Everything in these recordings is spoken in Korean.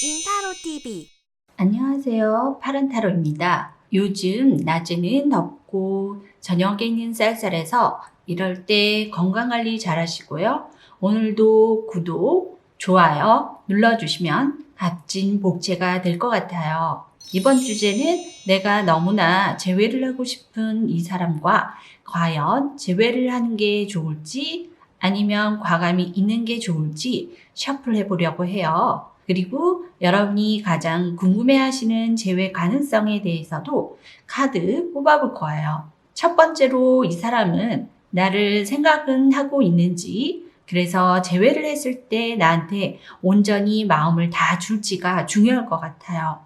인타로 TV. 안녕하세요. 파란타로입니다. 요즘 낮에는 덥고 저녁에는 쌀쌀해서 이럴 때 건강관리 잘 하시고요. 오늘도 구독, 좋아요 눌러주시면 값진 복채가 될 것 같아요. 이번 주제는 내가 너무나 제외를 하고 싶은 이 사람과 과연 제외를 하는 게 좋을지 아니면 과감히 있는 게 좋을지 셔플해 보려고 해요. 그리고 여러분이 가장 궁금해하시는 제외 가능성에 대해서도 카드 뽑아볼 거예요. 첫 번째로 이 사람은 나를 생각은 하고 있는지, 그래서 제외를 했을 때 나한테 온전히 마음을 다 줄지가 중요할 것 같아요.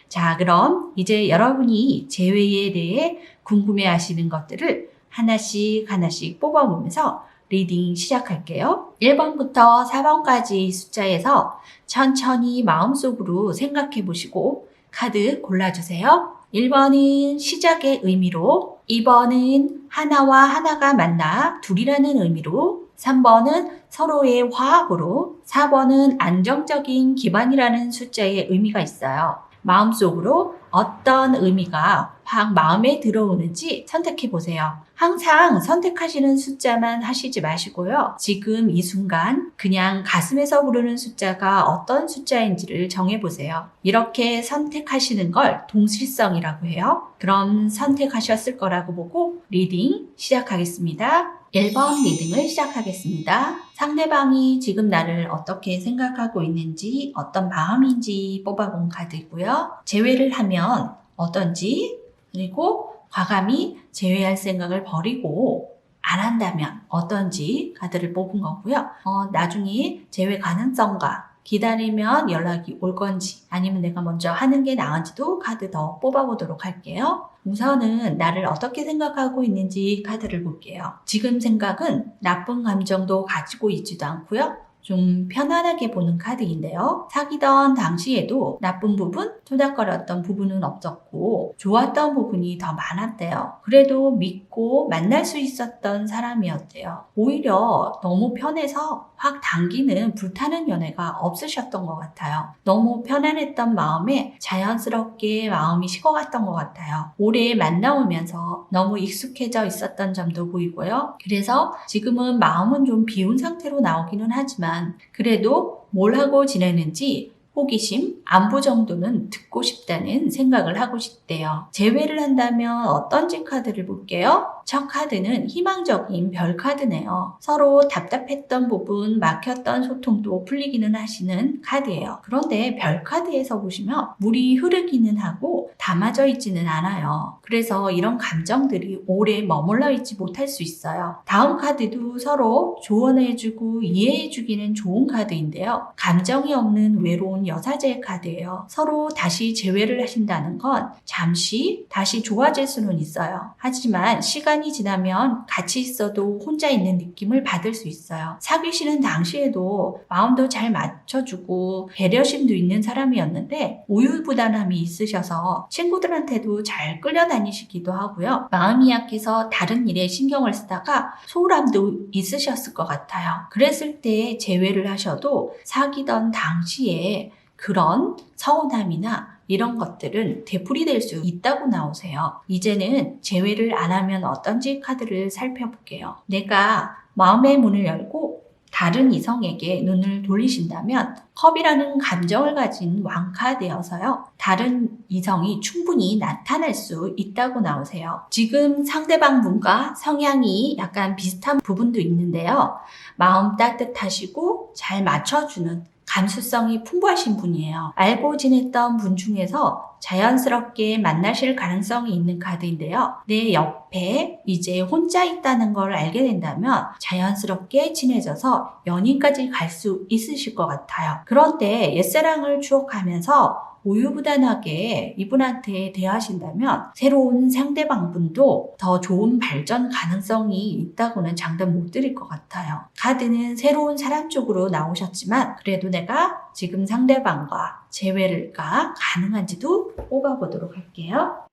자, 그럼 이제 여러분이 제외에 대해 궁금해하시는 것들을 하나씩 하나씩 뽑아보면서 리딩 시작할게요. 1번부터 4번까지 숫자에서 천천히 마음속으로 생각해 보시고 카드 골라주세요. 1번은 시작의 의미로, 2번은 하나와 하나가 만나 둘이라는 의미로, 3번은 서로의 화합으로, 4번은 안정적인 기반이라는 숫자의 의미가 있어요. 마음속으로 어떤 의미가 확 마음에 들어오는지 선택해 보세요. 항상 선택하시는 숫자만 하시지 마시고요. 지금 이 순간 그냥 가슴에서 부르는 숫자가 어떤 숫자인지를 정해보세요. 이렇게 선택하시는 걸 동실성이라고 해요. 그럼 선택하셨을 거라고 보고 리딩 시작하겠습니다. 1번 리딩을 시작하겠습니다. 상대방이 지금 나를 어떻게 생각하고 있는지, 어떤 마음인지 뽑아본 카드이고요. 제외를 하면 어떤지, 그리고 과감히 제외할 생각을 버리고 안 한다면 어떤지 카드를 뽑은 거고요. 나중에 제외 가능성과 기다리면 연락이 올 건지 아니면 내가 먼저 하는 게 나은지도 카드 더 뽑아보도록 할게요. 우선은 나를 어떻게 생각하고 있는지 카드를 볼게요. 지금 생각은 나쁜 감정도 가지고 있지도 않고요. 좀 편안하게 보는 카드인데요. 사귀던 당시에도 나쁜 부분, 토닥거렸던 부분은 없었고 좋았던 부분이 더 많았대요. 그래도 믿고 만날 수 있었던 사람이었대요. 오히려 너무 편해서 확 당기는 불타는 연애가 없으셨던 것 같아요. 너무 편안했던 마음에 자연스럽게 마음이 식어갔던 것 같아요. 오래 만나오면서 너무 익숙해져 있었던 점도 보이고요. 그래서 지금은 마음은 좀 비운 상태로 나오기는 하지만 그래도 뭘 하고 지내는지 호기심, 안부 정도는 듣고 싶다는 생각을 하고 싶대요. 제외를 한다면 어떤지 카드를 볼게요. 첫 카드는 희망적인 별 카드네요. 서로 답답했던 부분, 막혔던 소통도 풀리기는 하시는 카드예요. 그런데 별 카드에서 보시면 물이 흐르기는 하고 담아져 있지는 않아요. 그래서 이런 감정들이 오래 머물러 있지 못할 수 있어요. 다음 카드도 서로 조언해주고 이해해주기는 좋은 카드인데요. 감정이 없는 외로운 여사제 카드예요. 서로 다시 재회를 하신다는 건 잠시 다시 좋아질 수는 있어요. 하지만 시간이 지나면 같이 있어도 혼자 있는 느낌을 받을 수 있어요. 사귀시는 당시에도 마음도 잘 맞춰주고 배려심도 있는 사람이었는데 우유부단함이 있으셔서 친구들한테도 잘 끌려다니시기도 하고요. 마음이 약해서 다른 일에 신경을 쓰다가 소홀함도 있으셨을 것 같아요. 그랬을 때 재회를 하셔도 사귀던 당시에 그런 서운함이나 이런 것들은 되풀이될 수 있다고 나오세요. 이제는 제외를 안 하면 어떤지 카드를 살펴볼게요. 내가 마음의 문을 열고 다른 이성에게 눈을 돌리신다면 컵이라는 감정을 가진 왕카드여서요. 다른 이성이 충분히 나타날 수 있다고 나오세요. 지금 상대방 분과 성향이 약간 비슷한 부분도 있는데요. 마음 따뜻하시고 잘 맞춰주는 감수성이 풍부하신 분이에요. 알고 지냈던 분 중에서 자연스럽게 만나실 가능성이 있는 카드인데요. 내 옆에 이제 혼자 있다는 걸 알게 된다면 자연스럽게 친해져서 연인까지 갈 수 있으실 것 같아요. 그런데 옛사랑을 추억하면서 우유부단하게 이분한테 대하신다면 새로운 상대방분도 더 좋은 발전 가능성이 있다고는 장담 못 드릴 것 같아요. 카드는 새로운 사람 쪽으로 나오셨지만 그래도 내가 지금 상대방과 재회가 가능한지도 뽑아보도록 할게요.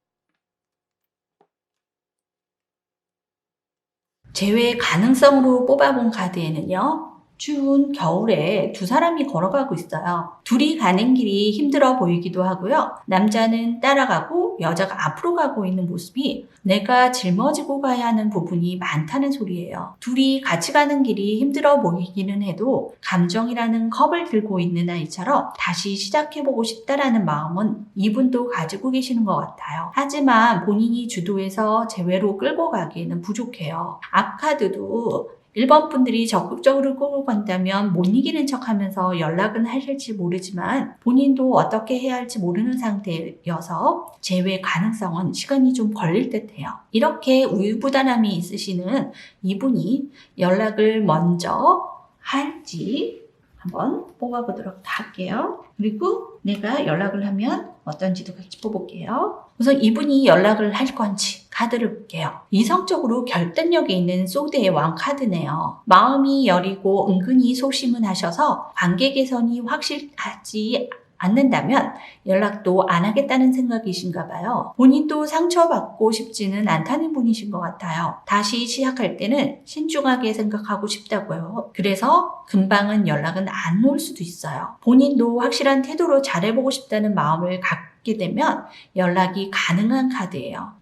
재회 가능성으로 뽑아본 카드에는요. 추운 겨울에 두 사람이 걸어가고 있어요. 둘이 가는 길이 힘들어 보이기도 하고요. 남자는 따라가고 여자가 앞으로 가고 있는 모습이 내가 짊어지고 가야 하는 부분이 많다는 소리예요. 둘이 같이 가는 길이 힘들어 보이기는 해도 감정이라는 컵을 들고 있는 아이처럼 다시 시작해보고 싶다라는 마음은 이분도 가지고 계시는 것 같아요. 하지만 본인이 주도해서 제외로 끌고 가기에는 부족해요. 앞 카드도 1번 분들이 적극적으로 끌고 간다면 못 이기는 척 하면서 연락은 하실지 모르지만 본인도 어떻게 해야 할지 모르는 상태여서 재회 가능성은 시간이 좀 걸릴 듯해요. 이렇게 우유부단함이 있으시는 이분이 연락을 먼저 할지 한번 뽑아보도록 할게요. 그리고 내가 연락을 하면 어떤지도 같이 뽑을게요. 우선 이분이 연락을 할 건지 카드를 볼게요. 이성적으로 결단력이 있는 소드의 왕 카드네요. 마음이 여리고 은근히 소심은 하셔서 관계 개선이 확실하지 않는다면 연락도 안 하겠다는 생각이신가 봐요. 본인도 상처받고 싶지는 않다는 분이신 것 같아요. 다시 시작할 때는 신중하게 생각하고 싶다고요. 그래서 금방은 연락은 안 올 수도 있어요. 본인도 확실한 태도로 잘해보고 싶다는 마음을 갖게 되면 연락이 가능한 카드예요.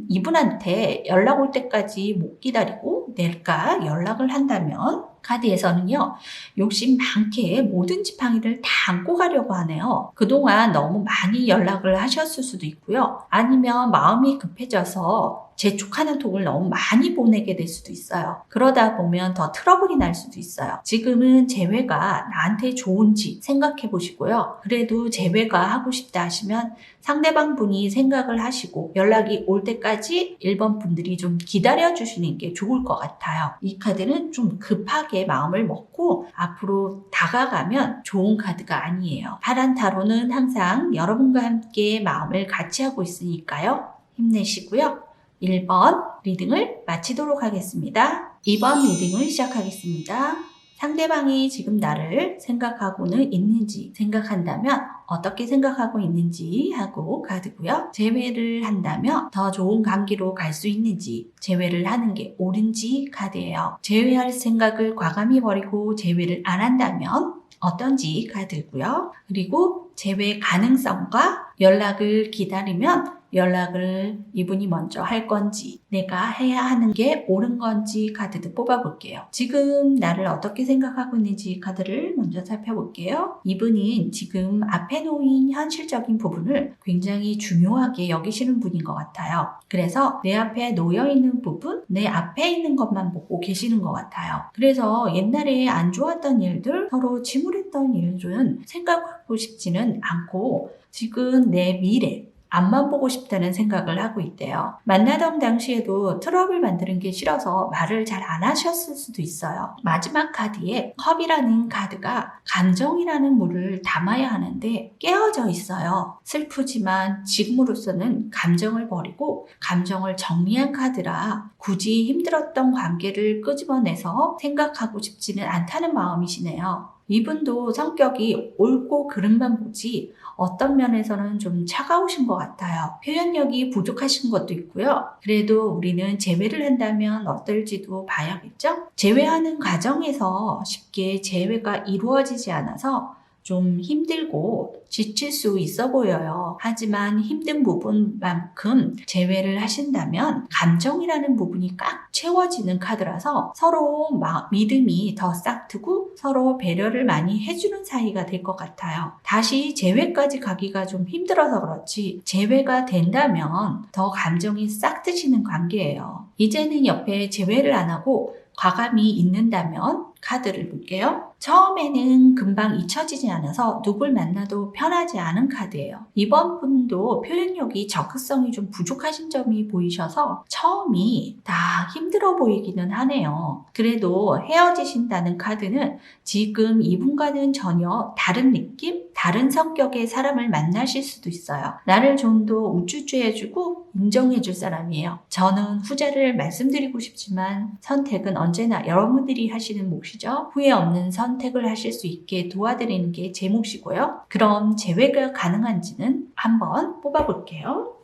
이분한테 연락 올 때까지 못 기다리고 내가 연락을 한다면 카드에서는요, 욕심 많게 모든 지팡이를 다 안고 가려고 하네요. 그동안 너무 많이 연락을 하셨을 수도 있고요. 아니면 마음이 급해져서 재촉하는 톡을 너무 많이 보내게 될 수도 있어요. 그러다 보면 더 트러블이 날 수도 있어요. 지금은 재회가 나한테 좋은지 생각해 보시고요. 그래도 재회가 하고 싶다 하시면 상대방 분이 생각을 하시고 연락이 올 때까지 1번 분들이 좀 기다려 주시는 게 좋을 것 같아요. 이 카드는 좀 급하게 마음을 먹고 앞으로 다가가면 좋은 카드가 아니에요. 파란 타로는 항상 여러분과 함께 마음을 같이 하고 있으니까요. 힘내시고요. 1번 리딩을 마치도록 하겠습니다. 2번 리딩을 시작하겠습니다. 상대방이 지금 나를 생각하고는 있는지, 생각한다면 어떻게 생각하고 있는지 하고 카드고요. 재회를 한다면 더 좋은 관계로 갈 수 있는지, 재회를 하는 게 옳은지 카드예요. 재회할 생각을 과감히 버리고 재회를 안 한다면 어떤지 카드고요. 그리고 재회 가능성과 연락을 기다리면 연락을 이분이 먼저 할 건지 내가 해야 하는 게 옳은 건지 카드도 뽑아볼게요. 지금 나를 어떻게 생각하고 있는지 카드를 먼저 살펴볼게요. 이분은 지금 앞에 놓인 현실적인 부분을 굉장히 중요하게 여기시는 분인 것 같아요. 그래서 내 앞에 놓여있는 부분, 내 앞에 있는 것만 보고 계시는 것 같아요. 그래서 옛날에 안 좋았던 일들, 서로 침울했던 일들은 생각하고 싶지는 않고 지금 내 미래, 앞만 보고 싶다는 생각을 하고 있대요. 만나던 당시에도 트러블 만드는 게 싫어서 말을 잘 안 하셨을 수도 있어요. 마지막 카드에 컵이라는 카드가 감정이라는 물을 담아야 하는데 깨어져 있어요. 슬프지만 지금으로서는 감정을 버리고 감정을 정리한 카드라 굳이 힘들었던 관계를 끄집어내서 생각하고 싶지는 않다는 마음이시네요. 이분도 성격이 옳고 그름만 보지 어떤 면에서는 좀 차가우신 것 같아요. 표현력이 부족하신 것도 있고요. 그래도 우리는 재회를 한다면 어떨지도 봐야겠죠? 재회하는 과정에서 쉽게 재회가 이루어지지 않아서 좀 힘들고 지칠 수 있어 보여요. 하지만 힘든 부분만큼 재회를 하신다면 감정이라는 부분이 꽉 채워지는 카드라서 서로 믿음이 더 싹트고 서로 배려를 많이 해주는 사이가 될 것 같아요. 다시 재회까지 가기가 좀 힘들어서 그렇지 재회가 된다면 더 감정이 싹 트시는 관계예요. 이제는 옆에 재회를 안 하고 과감히 있는다면 카드를 볼게요. 처음에는 금방 잊혀지지 않아서 누굴 만나도 편하지 않은 카드예요. 이번 분도 표현력이 적극성이 좀 부족하신 점이 보이셔서 처음이 다 힘들어 보이기는 하네요. 그래도 헤어지신다는 카드는 지금 이분과는 전혀 다른 느낌? 다른 성격의 사람을 만나실 수도 있어요. 나를 좀 더 우쭈쭈해주고 인정해줄 사람이에요. 저는 후자를 말씀드리고 싶지만 선택은 언제나 여러분들이 하시는 몫이죠. 후회 없는 선택을 하실 수 있게 도와드리는 게 제 몫이고요. 그럼 재회가 가능한지는 한번 뽑아볼게요.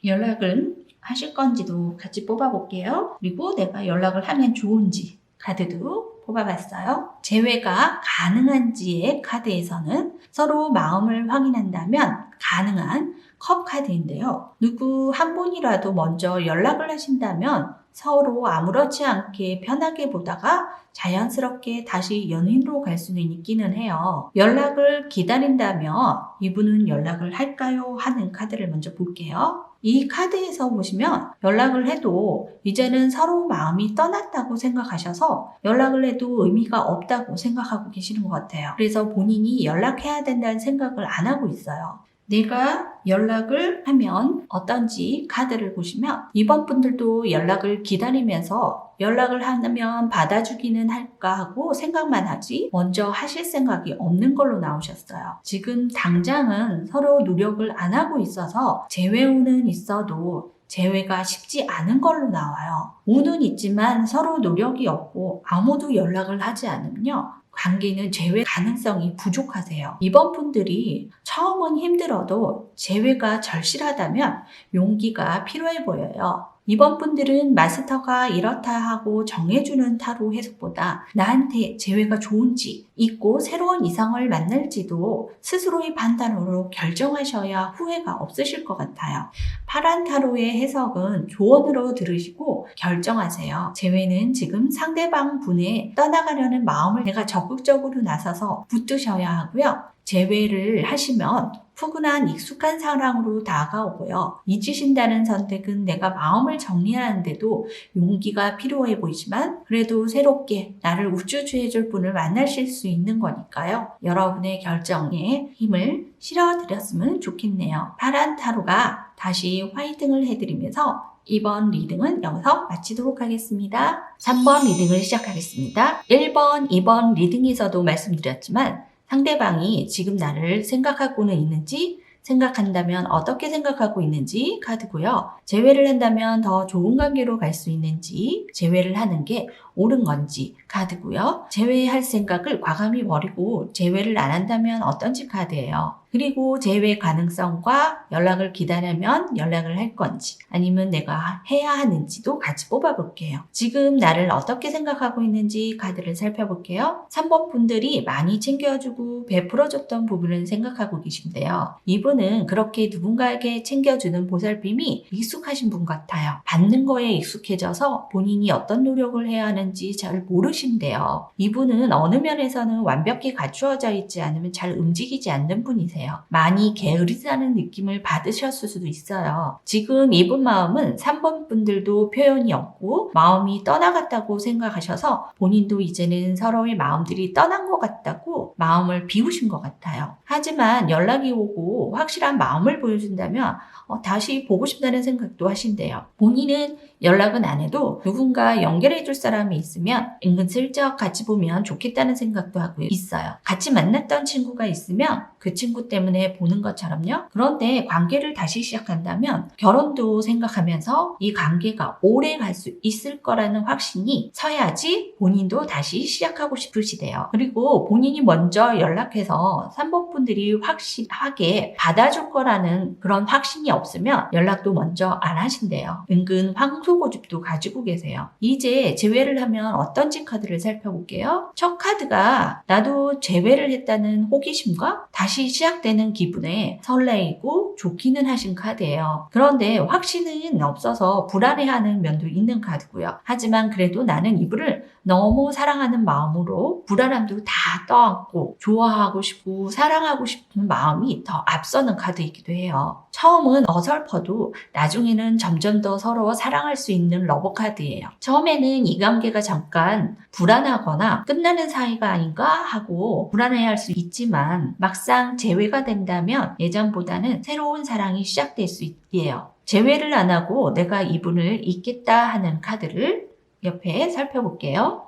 연락은 하실 건지도 같이 뽑아볼게요. 그리고 내가 연락을 하면 좋은지 카드도 뽑아봤어요. 재회가 가능한지의 카드에서는 서로 마음을 확인한다면 가능한 컵 카드인데요. 누구 한 분이라도 먼저 연락을 하신다면 서로 아무렇지 않게 편하게 보다가 자연스럽게 다시 연인으로 갈 수는 있기는 해요. 연락을 기다린다면 이분은 연락을 할까요? 하는 카드를 먼저 볼게요. 이 카드에서 보시면 연락을 해도 이제는 서로 마음이 떠났다고 생각하셔서 연락을 해도 의미가 없다고 생각하고 계시는 것 같아요. 그래서 본인이 연락해야 된다는 생각을 안 하고 있어요. 내가 연락을 하면 어떤지 카드를 보시면 이번 분들도 연락을 기다리면서 연락을 하면 받아주기는 할까 하고 생각만 하지 먼저 하실 생각이 없는 걸로 나오셨어요. 지금 당장은 서로 노력을 안 하고 있어서 재회운은 있어도 재회가 쉽지 않은 걸로 나와요. 운은 있지만 서로 노력이 없고 아무도 연락을 하지 않으면요. 관계는 재회 가능성이 부족하세요. 이번 분들이 처음은 힘들어도 재회가 절실하다면 용기가 필요해 보여요. 이번 분들은 마스터가 이렇다 하고 정해주는 타로 해석보다 나한테 재회가 좋은지 있고 새로운 이성을 만날지도 스스로의 판단으로 결정하셔야 후회가 없으실 것 같아요. 파란 타로의 해석은 조언으로 들으시고 결정하세요. 재회는 지금 상대방 분의 떠나가려는 마음을 내가 적극적으로 나서서 붙드셔야 하고요. 재회를 하시면 푸근한 익숙한 사랑으로 다가오고요. 잊으신다는 선택은 내가 마음을 정리하는데도 용기가 필요해 보이지만 그래도 새롭게 나를 우쭈쭈해줄 분을 만나실 수 있는 거니까요. 여러분의 결정에 힘을 실어드렸으면 좋겠네요. 파란 타로가 다시 화이팅을 해드리면서 이번 리딩은 여기서 마치도록 하겠습니다. 3번 리딩을 시작하겠습니다. 1번, 2번 리딩에서도 말씀드렸지만 상대방이 지금 나를 생각하고는 있는지, 생각한다면 어떻게 생각하고 있는지 카드고요. 재회를 한다면 더 좋은 관계로 갈 수 있는지, 재회를 하는 게 옳은 건지 카드고요. 재회할 생각을 과감히 버리고 재회를 안 한다면 어떤지 카드예요. 그리고 재회 가능성과 연락을 기다리면 연락을 할 건지 아니면 내가 해야 하는지도 같이 뽑아볼게요. 지금 나를 어떻게 생각하고 있는지 카드를 살펴볼게요. 3번 분들이 많이 챙겨주고 베풀어줬던 부분을 생각하고 계신데요. 이분은 그렇게 누군가에게 챙겨주는 보살핌이 익숙하신 분 같아요. 받는 거에 익숙해져서 본인이 어떤 노력을 해야 하는지 잘 모르신대요. 이분은 어느 면에서는 완벽히 갖추어져 있지 않으면 잘 움직이지 않는 분이세요. 많이 게으르다는 느낌을 받으셨을 수도 있어요. 지금 이분 마음은 3번 분들도 표현이 없고 마음이 떠나갔다고 생각하셔서 본인도 이제는 서로의 마음들이 떠난 것 같다고 마음을 비우신 것 같아요. 하지만 연락이 오고 확실한 마음을 보여준다면 다시 보고 싶다는 생각도 하신대요. 본인은 연락은 안 해도 누군가 연결해 줄 사람이 있으면 은근슬쩍 같이 보면 좋겠다는 생각도 하고 있어요. 같이 만났던 친구가 있으면 그 친구 때문에 보는 것처럼요. 그런데 관계를 다시 시작한다면 결혼도 생각하면서 이 관계가 오래 갈 수 있을 거라는 확신이 서야지 본인도 다시 시작하고 싶으시대요. 그리고 본인이 먼저 연락해서 3번 분들이 확실하게 받아줄 거라는 그런 확신이 없으면 연락도 먼저 안 하신대요. 은근 황소고집도 가지고 계세요. 이제 재회를 하면 어떤지 카드를 살펴볼게요. 첫 카드가 나도 재회를 했다는 호기심과 다시 시작되는 기분에 설레이고 좋기는 하신 카드예요. 그런데 확신은 없어서 불안해하는 면도 있는 카드고요. 하지만 그래도 나는 이분을 너무 사랑하는 마음으로 불안함도 다 떠안고 좋아하고 싶고 사랑하고 싶은 마음이 더 앞서는 카드이기도 해요. 처음은 어설퍼도 나중에는 점점 더 서로 사랑할 수 있는 러버 카드예요. 처음에는 이 관계가 잠깐 불안하거나 끝나는 사이가 아닌가 하고 불안해할 수 있지만 막상 재회가 된다면 예전보다는 새로운 사랑이 시작될 수 있게요. 재회를 안 하고 내가 이분을 잊겠다 하는 카드를 옆에 살펴볼게요.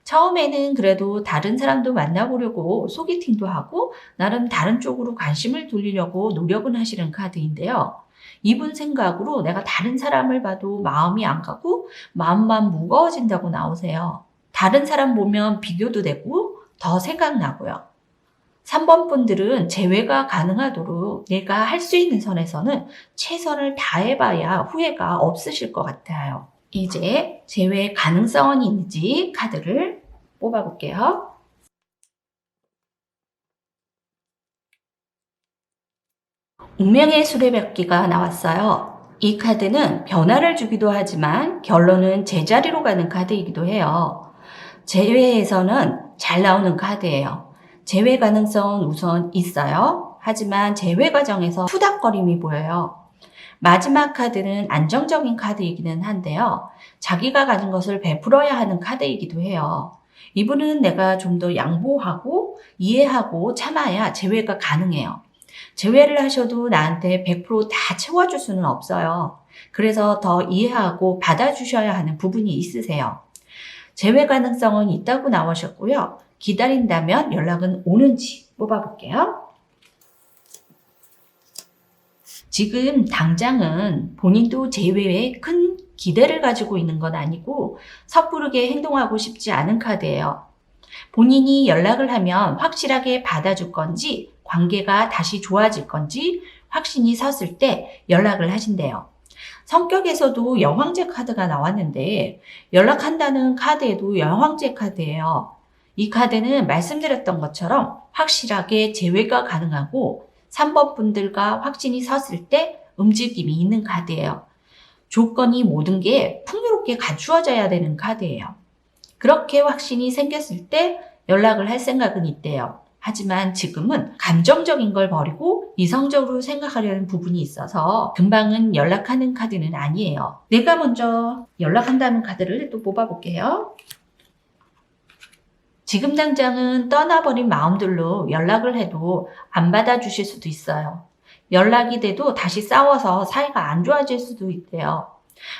처음에는 그래도 다른 사람도 만나보려고 소개팅도 하고 나름 다른 쪽으로 관심을 돌리려고 노력은 하시는 카드인데요. 이분 생각으로 내가 다른 사람을 봐도 마음이 안 가고 마음만 무거워진다고 나오세요. 다른 사람 보면 비교도 되고 더 생각나고요. 3번 분들은 재회가 가능하도록 내가 할 수 있는 선에서는 최선을 다해봐야 후회가 없으실 것 같아요. 이제 재회 가능성은 있는지 카드를 뽑아볼게요. 운명의 수레바퀴가 나왔어요. 이 카드는 변화를 주기도 하지만 결론은 제자리로 가는 카드이기도 해요. 재회에서는 잘 나오는 카드예요. 재회 가능성은 우선 있어요. 하지만 재회 과정에서 투닥거림이 보여요. 마지막 카드는 안정적인 카드이기는 한데요. 자기가 가진 것을 베풀어야 하는 카드이기도 해요. 이분은 내가 좀 더 양보하고 이해하고 참아야 재회가 가능해요. 재회를 하셔도 나한테 100%다 채워줄 수는 없어요. 그래서 더 이해하고 받아주셔야 하는 부분이 있으세요. 재회 가능성은 있다고 나오셨고요. 기다린다면 연락은 오는지 뽑아볼게요. 지금 당장은 본인도 재회에 큰 기대를 가지고 있는 건 아니고 섣부르게 행동하고 싶지 않은 카드예요. 본인이 연락을 하면 확실하게 받아줄 건지 관계가 다시 좋아질 건지 확신이 섰을 때 연락을 하신대요. 성격에서도 여황제 카드가 나왔는데 연락한다는 카드에도 여황제 카드예요. 이 카드는 말씀드렸던 것처럼 확실하게 재회가 가능하고 3번 분들과 확신이 섰을 때 움직임이 있는 카드예요. 조건이 모든 게 풍요롭게 갖추어져야 되는 카드예요. 그렇게 확신이 생겼을 때 연락을 할 생각은 있대요. 하지만 지금은 감정적인 걸 버리고 이성적으로 생각하려는 부분이 있어서 금방은 연락하는 카드는 아니에요. 내가 먼저 연락한다는 카드를 또 뽑아볼게요. 지금 당장은 떠나버린 마음들로 연락을 해도 안 받아주실 수도 있어요. 연락이 돼도 다시 싸워서 사이가 안 좋아질 수도 있대요.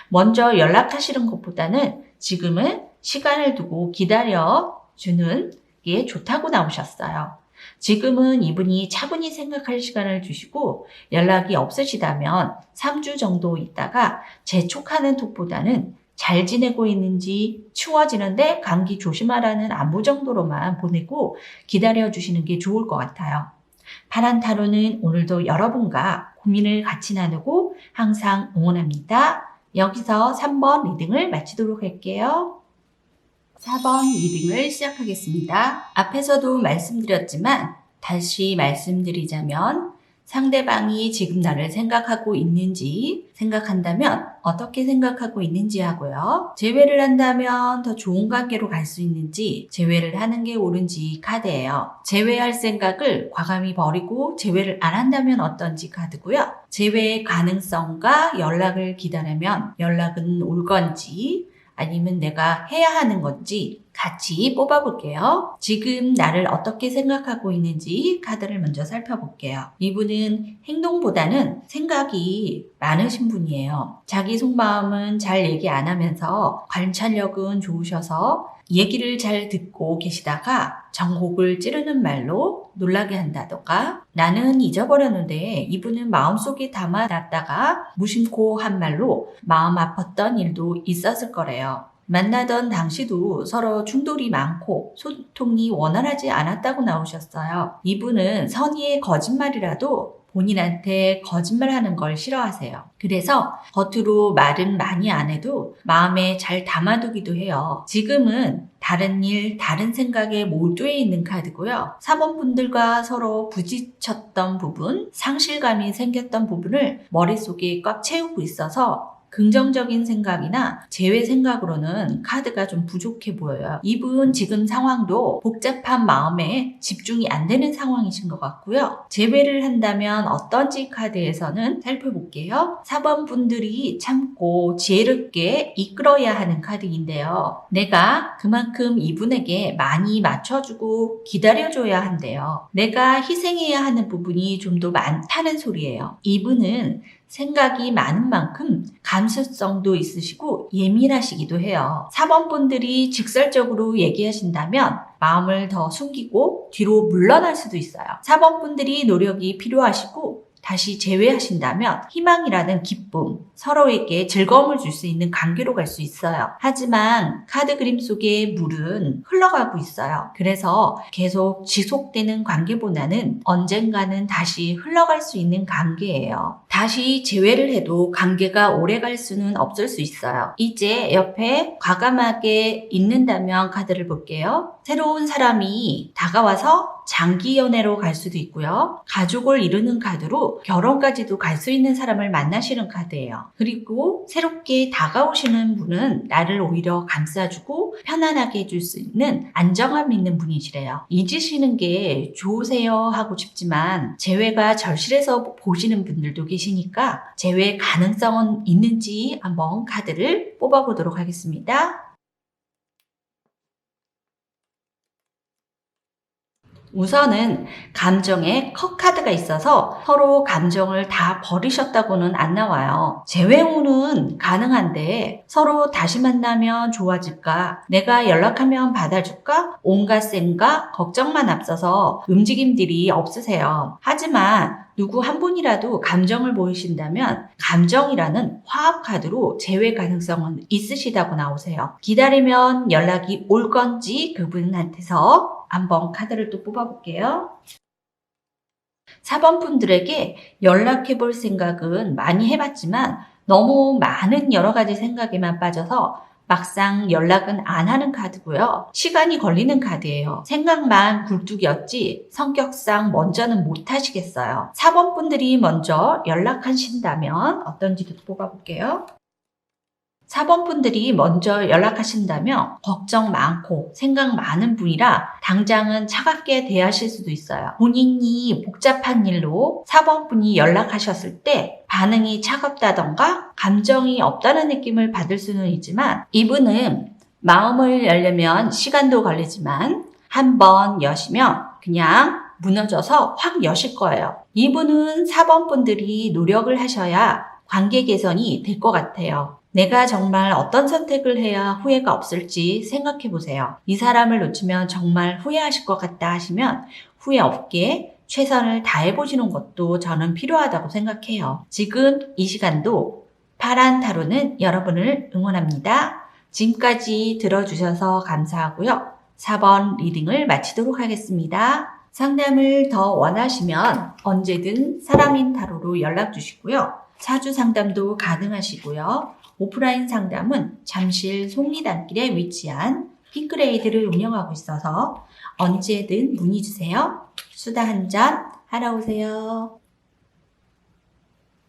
먼저 연락하시는 것보다는 지금은 시간을 두고 기다려주는 게 좋다고 나오셨어요. 지금은 이분이 차분히 생각할 시간을 주시고 연락이 없으시다면 3주 정도 있다가 재촉하는 톡보다는 잘 지내고 있는지 추워지는데 감기 조심하라는 안부 정도로만 보내고 기다려주시는 게 좋을 것 같아요. 파란 타로는 오늘도 여러분과 고민을 같이 나누고 항상 응원합니다. 여기서 3번 리딩을 마치도록 할게요. 4번 리딩을 시작하겠습니다. 앞에서도 말씀드렸지만 다시 말씀드리자면 상대방이 지금 나를 생각하고 있는지 생각한다면 어떻게 생각하고 있는지 하고요. 재회를 한다면 더 좋은 관계로 갈 수 있는지 재회를 하는 게 옳은지 카드예요. 재회할 생각을 과감히 버리고 재회를 안 한다면 어떤지 카드고요. 재회의 가능성과 연락을 기다리면 연락은 올 건지 아니면 내가 해야 하는 건지 같이 뽑아볼게요. 지금 나를 어떻게 생각하고 있는지 카드를 먼저 살펴볼게요. 이분은 행동보다는 생각이 많으신 분이에요. 자기 속마음은 잘 얘기 안 하면서 관찰력은 좋으셔서 얘기를 잘 듣고 계시다가 전곡을 찌르는 말로 놀라게 한다던가 나는 잊어버렸는데 이분은 마음속에 담아놨다가 무심코 한 말로 마음 아팠던 일도 있었을 거래요. 만나던 당시도 서로 충돌이 많고 소통이 원활하지 않았다고 나오셨어요. 이분은 선의의 거짓말이라도 본인한테 거짓말하는 걸 싫어하세요. 그래서 겉으로 말은 많이 안 해도 마음에 잘 담아두기도 해요. 지금은 다른 일, 다른 생각에 몰두해 있는 카드고요. 사모분들과 서로 부딪혔던 부분, 상실감이 생겼던 부분을 머릿속에 꽉 채우고 있어서 긍정적인 생각이나 재회 생각으로는 카드가 좀 부족해 보여요. 이분 지금 상황도 복잡한 마음에 집중이 안 되는 상황이신 것 같고요. 재회를 한다면 어떤지 카드에서는 살펴볼게요. 4번 분들이 참고 지혜롭게 이끌어야 하는 카드인데요. 내가 그만큼 이분에게 많이 맞춰주고 기다려줘야 한대요. 내가 희생해야 하는 부분이 좀 더 많다는 소리예요. 이분은 생각이 많은 만큼 감수성도 있으시고 예민하시기도 해요. 4번 분들이 직설적으로 얘기하신다면 마음을 더 숨기고 뒤로 물러날 수도 있어요. 4번 분들이 노력이 필요하시고 다시 재회하신다면 희망이라는 기쁨, 서로에게 즐거움을 줄 수 있는 관계로 갈 수 있어요. 하지만 카드 그림 속에 물은 흘러가고 있어요. 그래서 계속 지속되는 관계보다는 언젠가는 다시 흘러갈 수 있는 관계예요. 다시 재회를 해도 관계가 오래 갈 수는 없을 수 있어요. 이제 옆에 과감하게 있는다면 카드를 볼게요. 새로운 사람이 다가와서 장기 연애로 갈 수도 있고요. 가족을 이루는 카드로 결혼까지도 갈 수 있는 사람을 만나시는 카드예요. 그리고 새롭게 다가오시는 분은 나를 오히려 감싸주고 편안하게 해줄 수 있는 안정감 있는 분이시래요. 잊으시는 게 좋으세요 하고 싶지만 재회가 절실해서 보시는 분들도 계시니까 재회 가능성은 있는지 한번 카드를 뽑아보도록 하겠습니다. 우선은 감정에 컷 카드가 있어서 서로 감정을 다 버리셨다고는 안 나와요. 재회 후는 가능한데 서로 다시 만나면 좋아질까? 내가 연락하면 받아줄까? 온갖 생각, 걱정만 앞서서 움직임들이 없으세요. 하지만 누구 한 분이라도 감정을 보이신다면 감정이라는 화합 카드로 재회 가능성은 있으시다고 나오세요. 기다리면 연락이 올 건지 그분한테서 한번 카드를 또 뽑아볼게요. 4번 분들에게 연락해 볼 생각은 많이 해봤지만 너무 많은 여러 가지 생각에만 빠져서 막상 연락은 안 하는 카드고요. 시간이 걸리는 카드예요. 생각만 굴뚝이었지 성격상 먼저는 못 하시겠어요. 4번 분들이 먼저 연락하신다면 어떤지도 뽑아볼게요. 4번 분들이 먼저 연락하신다면 걱정 많고 생각 많은 분이라 당장은 차갑게 대하실 수도 있어요. 본인이 복잡한 일로 4번 분이 연락하셨을 때 반응이 차갑다던가 감정이 없다는 느낌을 받을 수는 있지만 이분은 마음을 열려면 시간도 걸리지만 한번 여시면 그냥 무너져서 확 여실 거예요. 이분은 4번 분들이 노력을 하셔야 관계 개선이 될 것 같아요. 내가 정말 어떤 선택을 해야 후회가 없을지 생각해 보세요. 이 사람을 놓치면 정말 후회하실 것 같다 하시면 후회 없게 최선을 다해 보시는 것도 저는 필요하다고 생각해요. 지금 이 시간도 파란 타로는 여러분을 응원합니다. 지금까지 들어주셔서 감사하고요. 4번 리딩을 마치도록 하겠습니다. 상담을 더 원하시면 언제든 사람인 타로로 연락 주시고요. 사주 상담도 가능하시고요. 오프라인 상담은 잠실 속리단길에 위치한 핑크레이드를 운영하고 있어서 언제든 문의 주세요. 수다 한 잔 하러 오세요.